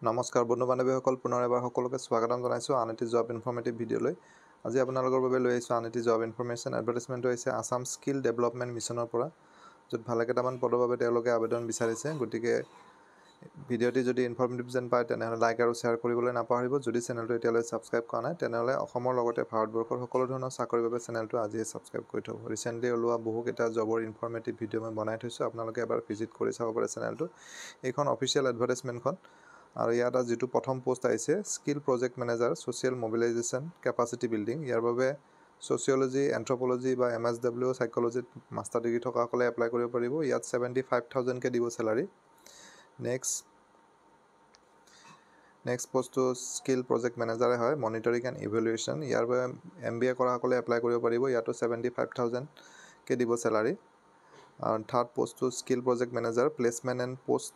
নমস্কাৰ বন্ধু বান্ধৱীসকল, পুনৰ এবাৰ সকলোকে স্বাগতম জনাইছোঁ আন এটি জব ইনফৰ্মেটিভ ভিডিঅ'লৈ। আজি আপোনালোকৰ বাবে লৈ আহিছোঁ আন এটি জব ইনফৰ্মেশ্যন। এডভাৰটাইজমেণ্টটো হৈছে আছাম স্কিল ডেভেলপমেণ্ট মিছনৰ পৰা, য'ত ভালে কেইটামান পদৰ বাবে তেওঁলোকে আবেদন বিচাৰিছে। গতিকে ভিডিঅ'টি যদি ইনফৰ্মেটিভ যেন পায় তেনেহ'লে লাইক আৰু শ্বেয়াৰ কৰিবলৈ নাপাহৰিব। যদি চেনেলটো এতিয়ালৈ ছাবস্ক্ৰাইব কৰা নাই তেনেহ'লে অসমৰ লগতে ভাৰতবৰ্ষৰ সকলো ধৰণৰ চাকৰিৰ বাবে চেনেলটো আজিয়ে ছাবস্ক্ৰাইব কৰি থ'ব। ৰিচেণ্টলি ওলোৱা বহুকেইটা জবৰ ইনফৰ্মেটিভ ভিডিঅ' মই বনাই থৈছোঁ, আপোনালোকে এবাৰ ভিজিট কৰি চাব পাৰে চেনেলটো। এইখন অফিচিয়েল এডভাৰটাইজমেণ্টখন। আৰু ইয়াত যিটো প্ৰথম পোষ্ট আহিছে, skill project manager social mobilisation capacity building. ইয়াৰ বাবে ছ'চিয়লজি, এন্থ্ৰপ'লজি বা MSW চাইক'লজিত মাষ্টাৰ ডিগ্ৰী থকাসকলে এপ্লাই কৰিব পাৰিব। ইয়াত 75,000কে দিব চেলাৰী। নেক্সট পষ্টটো স্কিল প্ৰজেক্ট মেনেজাৰে হয়, মনিটৰিং এণ্ড ইভেলুৱেশ্যন। ইয়াৰ বাবে MBA কৰাসকলে এপ্লাই কৰিব পাৰিব। ইয়াতো 75,000কে দিব চেলাৰী। আৰু থাৰ্ড পষ্টটো skill project manager placement and post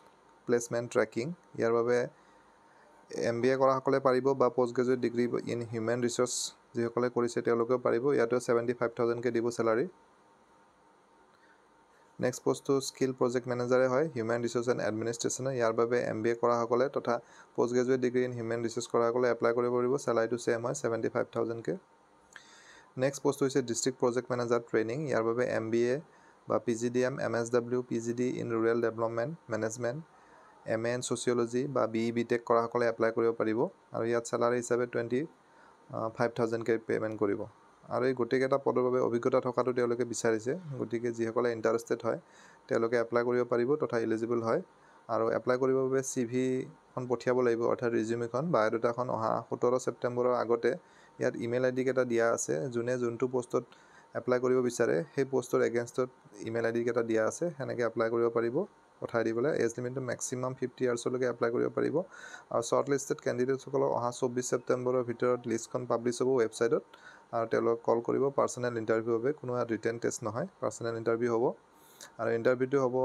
placement tracking. ইয়াৰ বাবে MBA কৰাসকলে পাৰিব বা post graduate degree in human resource যিসকলে কৰিছে তেওঁলোকেও পাৰিব। ইয়াতো 75,000কে দিব চেলাৰী। নেক্সট পষ্টটো স্কিল প্ৰজেক্ট মেনেজাৰে হয়, হিউমেন ৰিচ'ৰ্চ এণ্ড এডমিনিষ্ট্ৰেশ্যনৰ। ইয়াৰ বাবে MBA কৰাসকলে তথা post graduate degree in human resource কৰাসকলে এপ্লাই কৰিব পাৰিব। চেলাৰীটো ছেম হয়, 75,000কে। নেক্সট পষ্ট হৈছে ডিষ্ট্ৰিক্ট প্ৰজেক্ট মেনেজাৰ ট্ৰেইনিং। ইয়াৰ বাবে MBA বা PGDM, MSW, PGD in rural development management, MA in sociology বা BE BTech কৰাসকলে এপ্লাই কৰিব পাৰিব। আৰু ইয়াত চেলাৰী হিচাপে 25,000কে পে'মেণ্ট কৰিব। আৰু এই গোটেইকেইটা পদৰ বাবে অভিজ্ঞতা থকাটো তেওঁলোকে বিচাৰিছে। গতিকে যিসকলে ইণ্টাৰেষ্টেড হয় তেওঁলোকে এপ্লাই কৰিব পাৰিব তথা এলিজিবল হয়। আৰু এপ্লাই কৰিবৰ বাবে CVখন পঠিয়াব লাগিব, অৰ্থাৎ ৰিজিউমিখন, বায়'ডাটাখন অহা 17 ছেপ্টেম্বৰৰ আগতে। ইয়াত ইমেইল ID কেইটা দিয়া আছে। যোনে যোনটো পষ্টত এপ্লাই কৰিব বিচাৰে সেই পষ্টৰ এগেইনষ্টত ইমেইল ID কেইটা দিয়া আছে, সেনেকৈ এপ্লাই কৰিব পাৰিব পঠাই দিবলৈ। এজ লিমিটটো মেক্সিমাম 50 ইয়াৰ্ছলৈকে এপ্লাই কৰিব পাৰিব। আৰু শ্বৰ্ট লিষ্টেড কেণ্ডিডেটসকলক অহা 24 ছেপ্টেম্বৰৰ ভিতৰত লিষ্টখন পাব্লিছ হ'ব ৱেবছাইটত। আৰু তেওঁলোকক কল কৰিব পাৰ্চনেল ইণ্টাৰভিউৰ বাবে। কোনো ৰিটেন টেষ্ট নহয়, পাৰ্চনেল ইণ্টাৰভিউ হ'ব। আৰু ইণ্টাৰভিউটো হ'ব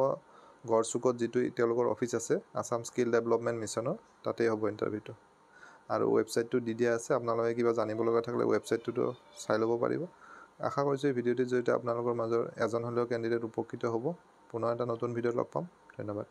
গড়চুকত, যিটো তেওঁলোকৰ অফিচ আছে আছাম স্কিল ডেভেলপমেণ্ট মিছনৰ, তাতেই হ'ব ইণ্টাৰভিউটো। আৰু ৱেবছাইটটো দি দিয়া আছে, আপোনালোকে কিবা জানিব লগা থাকিলে ৱেবছাইটটোতো চাই ল'ব পাৰিব। আশা কৰিছোঁ এই ভিডিঅ'টিৰ জৰিয়তে আপোনালোকৰ মাজৰ এজন হ'লেও কেণ্ডিডেট উপকৃত হ'ব। পুনৰ এটা নতুন ভিডিঅ'ত লগ পাম। ধন্যবাদ।